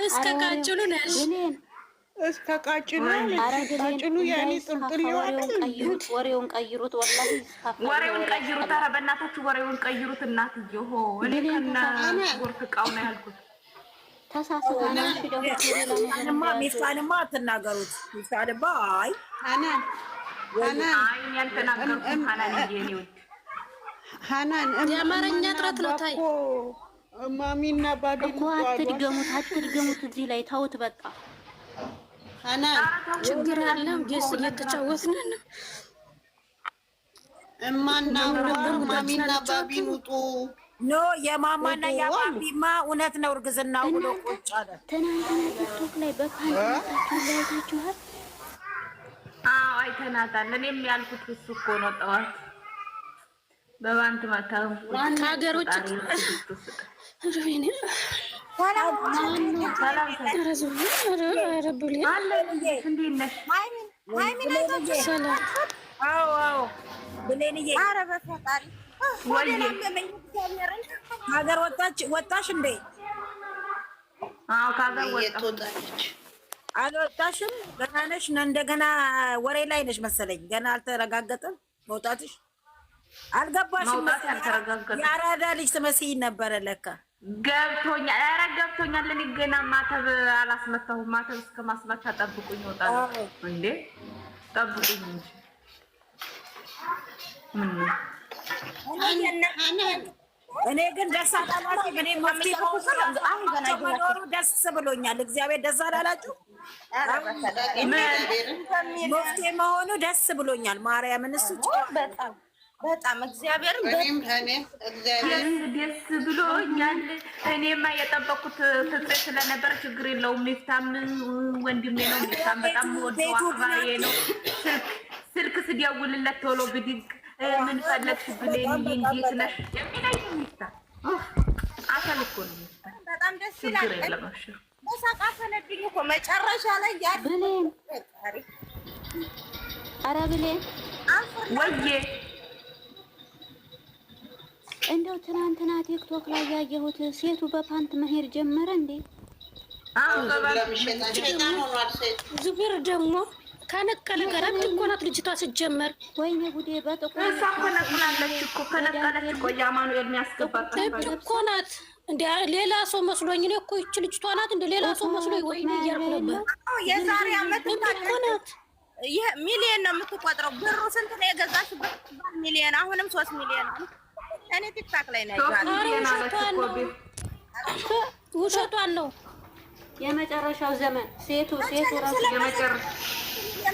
እስከ ቃጭሉ ነው ያልሽ? እስከ ቃጭሉ ቃጭሉ ያኔ ጥልጥል ይወጣል። ወሬውን ቀይሩት፣ ወላሂ ወሬውን ቀይሩት። ኧረ በእናታችሁ ወሬውን ቀይሩት። እናትዬ ሆ እኔ ከነ ጎርፍ እቃው ነው ያልኩት። ተሳስታንማ ሚፍታንማ አትናገሩት። ሚፍታንማ አይ ሀናን ያልተናገርኩት ሀናን ይሄኔው ሀናን የአማርኛ ጥረት ነው። ታይ ማሚና ባቢ እኮ አትድገሙት። እዚህ ላይ ተውት በቃ። ሀናን ችግር አለው። ጌስ እየተጫወትን ነው። እማና ማሚና ባቢን ውጡ። ኖ የማማና የባቢማ እውነት ነው እርግዝናው ብሎ ቁጭ አለ። ትናንትና ቲክቶክ ላይ በፓንታችሁ ላይ ታችኋል። አይተናታል። እኔም ያልኩት እሱ እኮ ነው። ጠዋት በባንት መታው ከሀገር ውጭ ሀገር ወጣሽ እንዴ? አልወጣሽም? ገና ነሽ? እንደገና ወሬ ላይ ነሽ መሰለኝ። ገና አልተረጋገጠም መውጣትሽ። አልገባሽም? የአራዳ ልጅ ትመስይኝ ነበረ ለካ። ገብቶኛል። ኧረ ገብቶኛል። እኔ ገና ማተብ አላስመታሁም። ማተብ እስከ ማስመታ ጠብቁኝ። እወጣለሁ እንዴ? ጠብቁኝ እንጂ እኔ ግን ደስ አላላችሁ? እኔ መፍትሄ መኖሩ ደስ ብሎኛል። እግዚአብሔር ደስ አላላችሁ? መፍትሄ መሆኑ ደስ ብሎኛል። ማርያምን እሱ በጣም እግዚአብሔርን ደስ ብሎኛል። እኔማ የጠበቁት ፍፄ ስለነበረ ችግር የለውም። ሚፍታም ወንድሜ ነው። ሚፍታም በጣም ወደው አክባሪ ነው። ስልክ ስደውልለት ቶሎ ብድግ ምን ፈለግሽ ብለኝ እንዴት ነሽ የሚለኝ ሚፍታ አሰል እኮ ነው። ሚፍታ በጣም ደስ ይላል። ተሳቃፈለብኝ እኮ መጨረሻ ላይ ብሌን ኧረ ብሌን ወዬ እንደው ትናንትና ቲክቶክ ላይ ያየሁት ሴቱ በፓንት መሄድ ጀመረ እንዴ? ዝብር ደግሞ ከነቀለ ጋር እኮ ናት ልጅቷ ስትጀመር። ወይኔ ጉዴ! በጥቁር እሷ እኮ ነቅላለች እኮ። ከነቀለች እኮ የአማኑኤል የሚያስገባት እኮ ናት። እንደ ሌላ ሰው መስሎኝ እኔ እኮ ይቺ ልጅቷ ናት እንደ ሌላ ሰው መስሎኝ ወይኔ እያልኩ ነበር። የዛሬ ዓመት እኮ ናት። ይሄ ሚሊዮን ነው የምትቆጥረው። ብሩ ስንት ነው የገዛሽበት? ሚሊዮን። አሁንም 3 ሚሊዮን ነው። እኔ ቲክታክ ላይ ነው ውሸቷን ነው። የመጨረሻው ዘመን ሴቱ ራሱ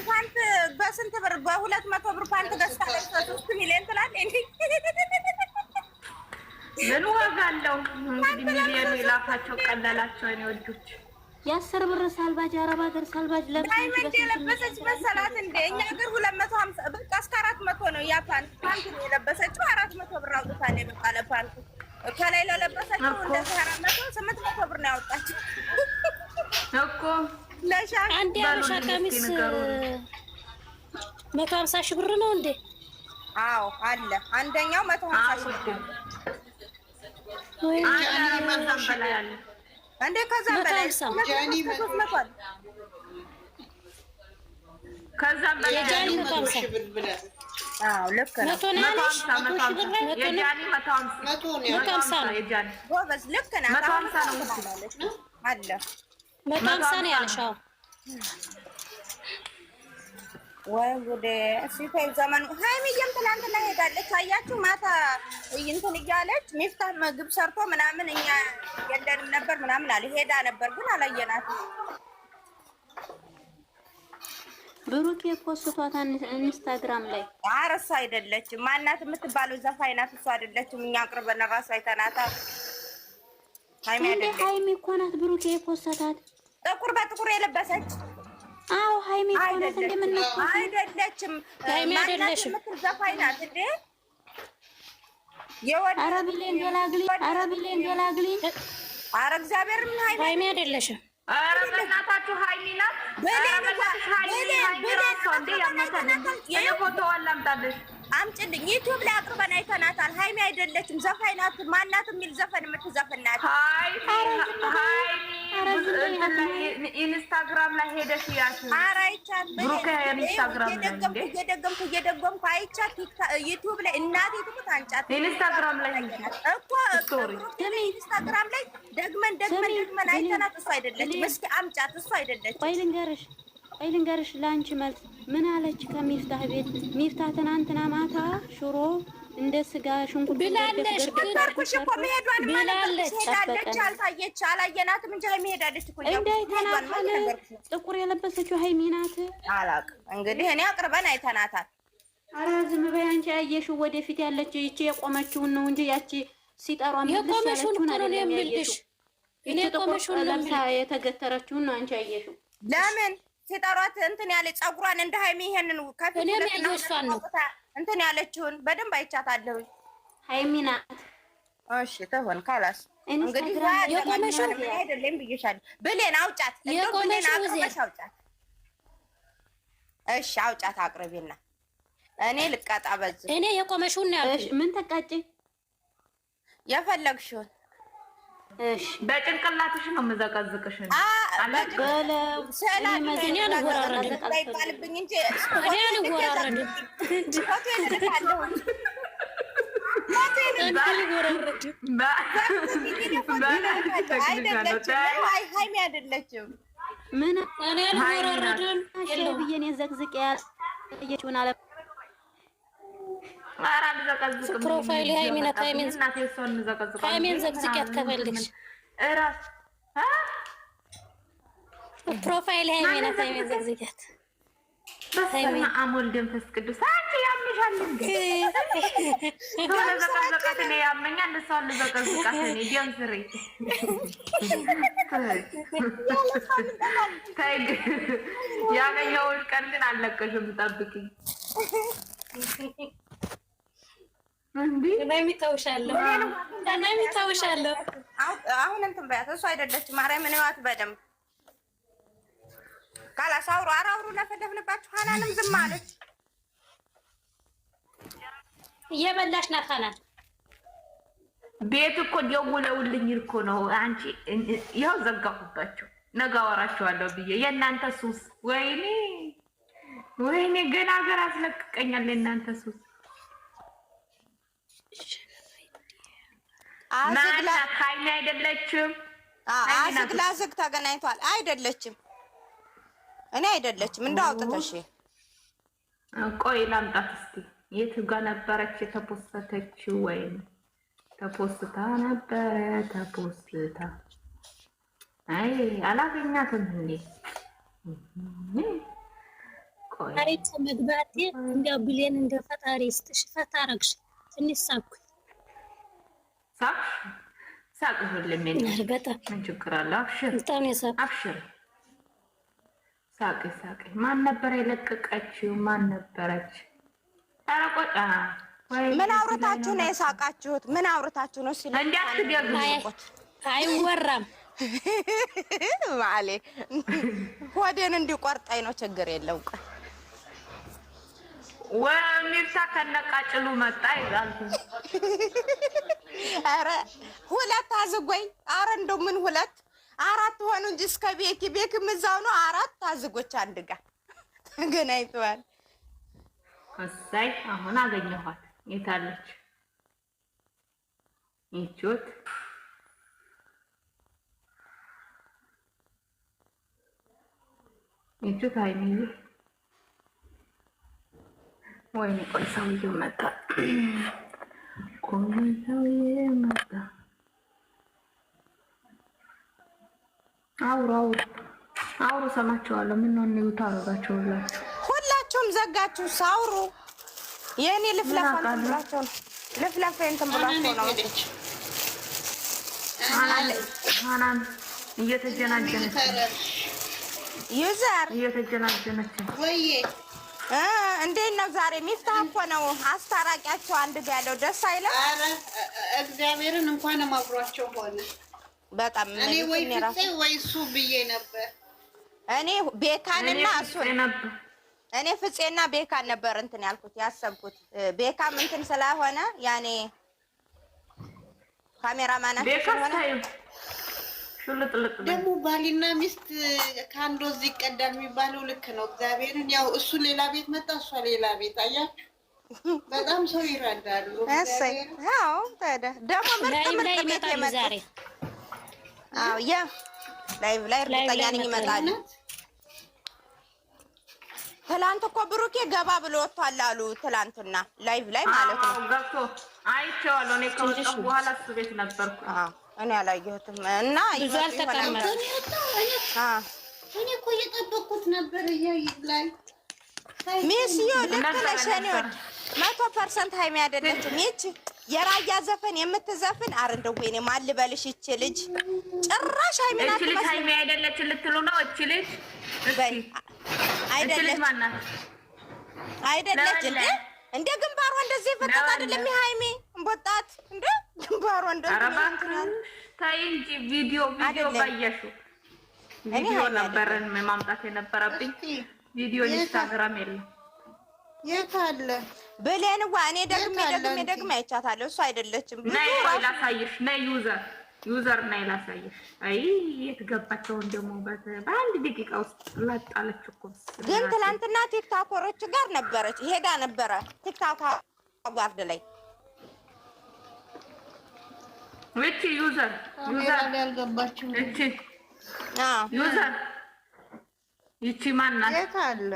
ፓንት በስንት ብር? በ200 ብር ፓንት ገዝታለች 3 ሚሊዮን ትላለች። ምን ዋጋ አለው እንግዲህ ሚሊዮን የላፋቸው ቀለላቸው። እኔ ወጆች የ10 ብር ሳልባጅ አረብ ሀገር ሳልባጅ ለብሰች መሰላት እንደ እኛ ሀገር 250 በቃ እስከ 400 ነው። ያ ፓንት ነው የለበሰችው። 400 ብር አውጥታ ነው የበቃለ ፓንት ከላይ ለለበሰችው እንደዚህ 400 800 ብር ነው ያወጣችው እኮ። አንድ ያበሻ ቀሚስ 150 ሺህ ብር ነው እንዴ? አዎ አለ። አንደኛው 150 ሺህ ብር አለ እንዴ? ከዛ በላይ ጃኒ ከዛም በላይ የጃኒ 150 አዎ ልክ ነው። 150 ጎበዝ ልክ ነው። 150 ነው አለ 150 ነው ያልሽው። ወይ ጉዴ! ሲታይ ዘመኑ ሃይሚዬም ትናንትና ሄዳለች። አያችሁ ማታ እንትን እያለች ሚፍታህ ምግብ ሰርቶ ምናምን እኛ የለንም ነበር ምናምን አለ። ሄዳ ነበር ግን አላየናትም። ብሩክ የፖስቷታን ኢንስታግራም ላይ አረሳ አይደለችም። ማናት የምትባለው ዘፋኝ ናት። እሷ አይደለችም። እኛ አቅርበን ራሱ አይተናታል። ሃይሚ አይደለችም። ሃይሚ እኮ ናት ብሩክ የፖስታት ጥቁር በጥቁር የለበሰች። አዎ ሃይሚ እኮ ናት። እንደምንነው አይደለችም። ሃይሚ አይደለችም። ዘፋኝ ናት እንዴ? አረብሌን ገላግሊ አረ እግዚአብሔር ምን ሃይሚ አይደለሽም። ኧረ በእናታችሁ ሃይሚ ናት። አምጪልኝ። ዩቲዩብ ላይ አቅርበን አይተናታል። ሃይሚ አይደለችም። ዘፋኝ ናት። ማናት የሚል ዘፈን የምትዘፍን ናት። ኢንስታግራም ላይ ሄደሽ ያሽ ብሩክ ኢንስታግራም ላይ እየደገምኩ አይቻት ዩቲዩብ ላይ እናቴ ትሙት አንጫት ኢንስታግራም ላይ እኮ ኢንስታግራም ላይ ደግመን አይተናት እሱ አይደለችም። እስኪ አምጫት እሱ አይደለችም። ቆይ ልንገርሽ ለአንቺ መልስ ምን አለች ከሚፍታህ ቤት? ሚፍታህ ትናንትና ማታ ሽሮ እንደ ስጋ ሽንኩርት ብላለች። ተርኩሽ እኮ መሄዷን ማለት ሄዳለች። አልታየች አላየናትም እንጂ ሀይሚ ሄዳለች እኮ ጥቁር የለበሰችው ሀይሚ ናት። አላውቅም እንግዲህ እኔ አቅርበን አይተናታል። ኧረ ዝም በይ አንቺ ያየሽው ወደፊት ያለችው ይቺ የቆመችውን ነው እንጂ ያቺ ሲጠሯ የቆመችውን ነው የሚልሽ። እኔ የቆመችውን ለምሳ የተገተረችውን ነው አንቺ ያየሽው። ለምን ሲጠሯት እንትን ያለ ፀጉሯን እንደ ሀይሚ ይሄንን ከፊት ነው እንትን ያለችውን በደንብ አይቻታለሁ። ሀይሚ ናት። እሺ ተሆን ካላስ እንግዲህ የቆመሽው አይደለም ብዬሻለሁ። ብሌን አውጫት አውጫት። እሺ አውጫት አቅርቢና እኔ ልቀጣ በዚህ እኔ የቆመሽውን ነው ያልኩሽ። ምን ተቃጭ የፈለግሽውን እሺ በጭንቅላትሽ ነው የምዘቀዝቅሽ። በለው እኔ አይባልብኝ እንጂ እኔ አልወራረድም። ሀይሚ አይደለችም። ምን እኔ አልወራረድም ብዬሽ እኔ ዘቅዝቄ ያየችውን አለ ፕሮፋይል ሃይሚን ዘቅዝቄያት ከፈልግሽ ፕሮፋይል ሃይሚን ዘቅዝቄያት በስመ አብ ወወልድ ወመንፈስ ቅዱስ። አንቺ ያምሻል እንዴ? ተዘቀዘቃት ነው ያመኛል። እሷን ልዘቀዝቃት ነው ጀምስሪ ታይ ያገኘሁሽ ቀን ግን አለቀሽም። ጠብቂኝ እንዴ ለሚታውሻለሁ አሁን እንትን በያት። እሱ አይደለችም። ማርያምን እዋት በደምብ ካላሳውሩ አራውሩ ለፈለፍንባችሁ። ሀናንም ዝም አለች። እየበላሽ ናት ሀናን። ቤት እኮ ደውለውልኝ እኮ ነው። አንቺ ያው ዘጋሁባቸው። ነገ አወራቸዋለሁ ብዬ የእናንተ ሱስ። ወይኔ ገና ሀገር አስለቅቀኛል የእናንተ ሱስ። አዝግላ ሀይሚ አይደለችም። አዝግላ ዝግ ተገናኝቷል። አይደለችም እኔ አይደለችም። እንደው አውጥተሽ ቆይ ላምጣት እስቲ። የት ጋር ነበረች የተፖስተችው? ወይም ተፖስታ ነበረ ተፖስታ። አይ አላገኛትም እንዴ? ቆይ አይተ መግባቴ እንደ ብሌን እንደ ፈጣሪ ስትሽ ፈታረግሽ ትንሽ ሳኩኝ ሳቅ ሁሉም ምን ችግር አለ? አብሽር ሳቂ። ማን ነበር የለቀቀችው? ማን ነበረች? ኧረ ቆጣ ምን አውርታችሁ ነው የሳቃችሁት? ምን አውርታችሁ ነው? ሲል እንዲያትደግሙት አይወራም ማሌ ሆዴን እንዲቆርጠኝ ነው። ችግር የለው። ወሚርሳ ከነቃጭሉ መጣ ይላል። ኧረ ሁለት አዝጎኝ። ኧረ እንደው ምን ሁለት አራት ሆኑ እንጂ እስከ ቤክ ምዛው ነው። አራት አዝጎች አንድ ጋር ተገናኝተዋል። እሰይ አሁን አገኘኋት። የታለች ይቹት? ይቹት አይሚዬ ወይኔ ቆይ ሰውዬው መጣ። ሰውዬው መጣ። አውሩ ሰማችኋለሁ። ምን ነው ነው ታረጋችሁላችሁ? ሁላችሁም ዘጋችሁ። ሳውሩ የኔ ልፍለፋ ብላችሁ ልፍለፋ እንትን ብላችሁ ነው። ሃናን እየተጀናጀነች ዩዘር እየተጀናጀነች ወይ እንዴት ነው ዛሬ? ሚፍታህ እኮ ነው አስታራቂያቸው አንድ ጋር ያለው። ደስ አይልም? ኧረ እግዚአብሔርን እንኳን አብሯቸው ሆነ። በጣም እኔ ወይ ፍፄ ወይ እሱ ብዬ ነበር። እኔ ቤካንና እሱ እኔ ፍፄና ቤካን ነበር እንትን ያልኩት ያሰብኩት። ቤካም እንትን ስለሆነ ያኔ ካሜራማናችን ሆነ ሹልጥልጥ ደግሞ ባልና ሚስት ከአንድ ወዝ ይቀዳል የሚባለው ልክ ነው። እግዚአብሔርን ያው እሱ ሌላ ቤት መጣ፣ እሷ ሌላ ቤት አያችሁ። በጣም ሰው ይረዳሉ። አዎ ታዲያ ደግሞ ምርጥ ምርጥ ቤት የመጣ አዎ ያ ላይቭ ላይ እርግጠኛ ነኝ ይመጣል። ትላንት እኮ ብሩኬ ገባ ብሎ ወጥቷል አሉ። ትላንትና ላይቭ ላይ ማለት ነው። ገብቶ አይቼዋለሁ። እኔ ከወጣሁ በኋላ እሱ ቤት ነበርኩ። እኔ አላየሁትም እና ብዙ አልተቀመጠም። እኔ እኮ እየጠበኩት ነበር። ላይ ሚስዮ ልክ ነሽ። እኔ ወድ 100% ሃይሚ አይደለችም። ይቺ የራያ ዘፈን የምትዘፍን አረ እንደው ወይኔ ማን ልበልሽ? ይቺ ልጅ ጭራሽ ሃይሚ ናት። እቺ ልጅ ሃይሚ አይደለች ልትሉ ነው? እቺ ልጅ አይደለች አይደለች እንደ ግንባሯ እንደዚህ ፈጣጣ አይደለም። ሃይሚ ወጣት እንደ ግንባሯ እንደዚህ ታይ እንጂ ቪዲዮ ባየሹ ቪዲዮ ነበር ማምጣት የነበረብኝ። ቪዲዮ ኢንስታግራም የለም። የት አለ ብሌንዋ? እኔ ደግሜ አይቻታለሁ። እሱ አይደለችም። ነይ ላሳይሽ። ነይ ዩዘር ነይ ላሳይሽ። አይ የት ገባቸው ደግሞ በአንድ ደቂቃ ውስጥ ላጣለች እኮ። ግን ትላንትና ቲክቶከሮች ጋር ነበረች፣ ሄዳ ነበረ ቲክቶክ ጓርድ ላይ። እቺ ዩዘር ያልገባችሁ እቺ ዩዘር ይቺ ማን ናት? የት አለ?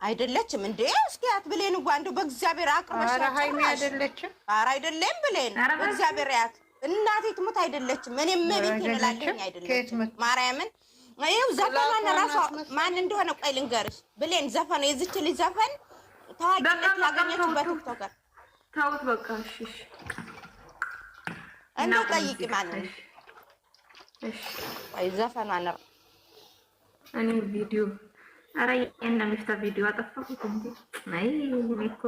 አይደለችም እንዴ? እስኪ አትብሌን ጓንዱ በእግዚአብሔር አቅርበሽ። ኧረ ሃይሚ አይደለችም። ኧረ አይደለም ብሌን በእግዚአብሔር ያት እናቴ ትሙት አይደለችም። እኔም ቤት እንላለኝ አይደለችም። ማርያምን ይኸው ዘፈኗን ራሷ ማን እንደሆነ ቆይ ልንገርሽ። ብሌን ዘፈኑ የዚች ልጅ ዘፈን ታዋቂነት ያገኘችው በቲክቶከር። ታውት በቃ እሺ እና ጠይቂ ማለት ነው። እሺ አይ ዘፈኗን እኔ ቪዲዮ አረ የእነ ሚፍታ ቪዲዮ አጠፋሁት እንዴ? አይ እኔ እኮ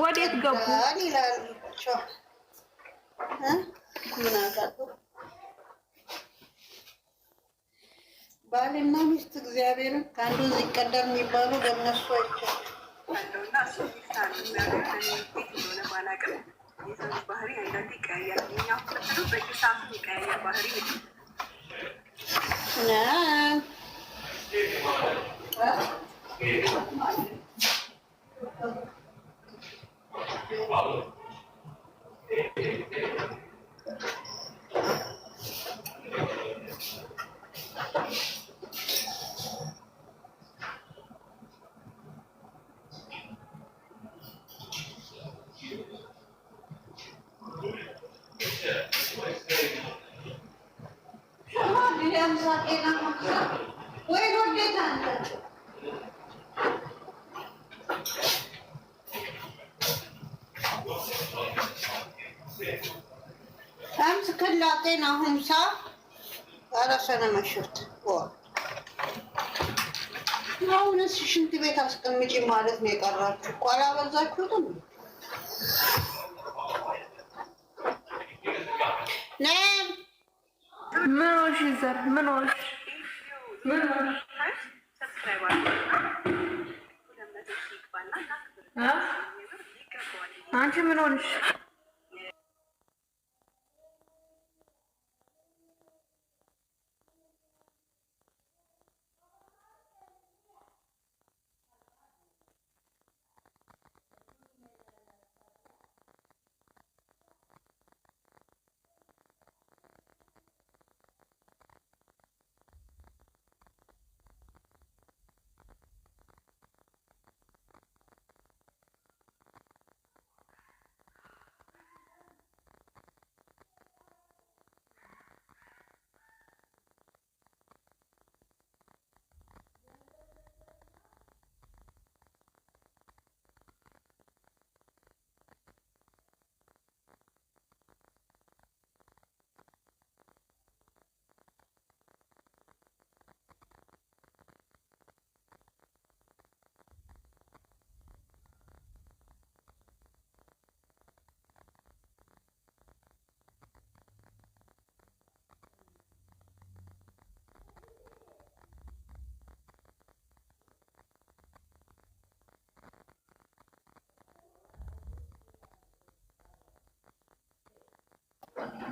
ወዴት ገቡ? ባልና ሚስት እግዚአብሔርን ከአንዱ ይቀደር የሚባሉ በእነሱ አይቻልም። ባህሪ አንዳንዴ ይቀያያል። እኛ ሁሉ በየሰዓቱ ይቀያያል ባህሪ أمس كله أعطيناهم ساعة على سنة مشوت አሁን እስኪ ሽንት ቤት አስቀምጪ ማለት ነው የቀራችሁ እኮ አላበዛችሁትም? ነም ምን ሆንሽ? ዘር ምን ሆንሽ? አንቺ ምን ሆንሽ?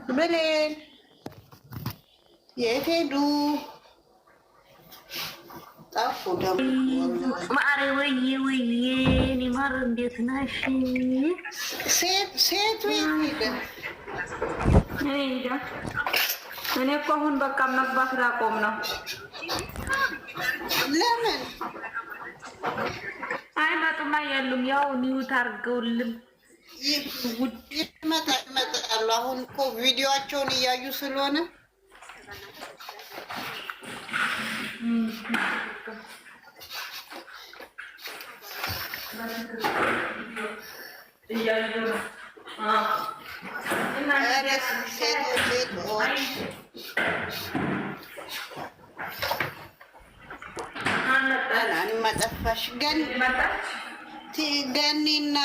ብሌን የት ሄዱ? ጠፉ ደግሞ። ማሬ ወይዬ ወይዬ እኔ ማር እንዴት ነሽ? ሴቱ የት ሄደ? እኔ እንጃ። እኔ እኮ አሁን በቃ መግባት ላቆም ነው። ለምን አይመጡም? የሉም። ያው ኒውት አድርገውልን ይመጣሉ። አሁን እኮ ቪዲዮአቸውን እያዩ ስለሆነ መጠፋሽ ገኒና